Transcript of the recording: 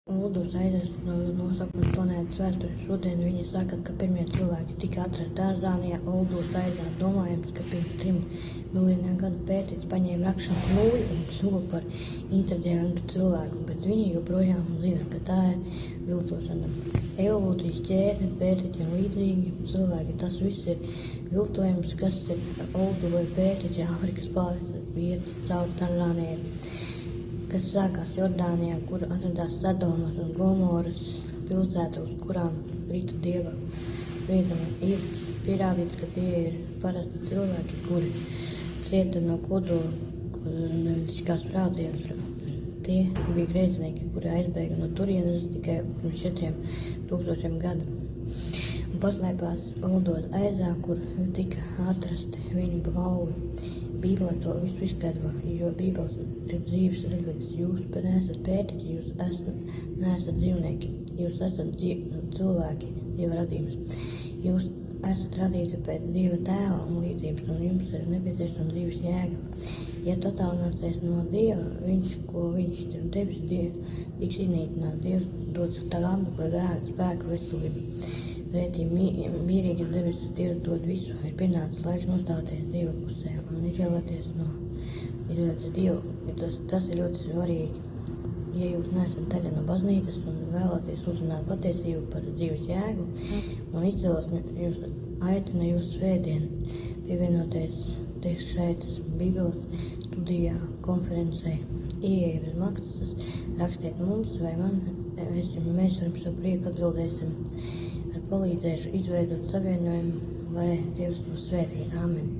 Uldus aizies no sapņu planētas vēstures. Šodien viņi saka, ka pirmie cilvēki tika atrasti Tanzānijā, Uldus aizā. Domājams, ka pirms 3 miljoniem gadu pētījis paņēma rakšanas nūju un kļuva par inteliģentu cilvēku, bet viņi joprojām zina, ka tā ir viltošana. Evolūcijas ķēde, pētiķi un līdzīgi cilvēki, tas viss ir viltojums, kas ir Uldu vai pētiķi Āfrikas pāles vieta caur Tanzānijai, kas sākās Jordānijā, kur atradās Sodomas un Gomoras pilsēta, uz kurām krita dieva spriedumi. Ir pierādīts, ka tie ir parasti cilvēki, kuri cieta no kodolnieciskās sprādziens. Tie bija grēcinieki, kuri aizbēga no turienes tikai pirms 4000 gadu un paslēpās Uldos aizā, kur tika atrasti viņu bauvi. Bībele to visu izskaidro, jo Bībeles ir dzīves relikts. Jūs neesat pētiķi, jūs neesat dzīvnieki, jūs esat cilvēki, Dieva radījums. Jūs esat radīti pēc Dieva tēla un līdzības, un jums ir nepieciešama dzīves jēga. Ja tu attālināsies no Dieva, ko viņš ir devis, tiks iznīcināts. Dievs dod tavu apmeklē spēku veselību. Pretī mierīgas debesis Dievs dod visu, ir pienācis laiks nostāties Dieva pusē un izvēlēties Dievu. Tas ir ļoti svarīgi. Ja jūs neesat daļa no baznīcas un vēlaties uzzināt patiesību par dzīves jēgu un izcelsmi, jūs aicina jūs svētdien pievienoties šeit Bībeles studijā konferencē. Ieeja bez maksas, rakstiet mums vai man, mēs jums ar prieku atbildēsim. Palīdzēšu izveidot savienojumu, lai Dievs mūs svētī. Āmen.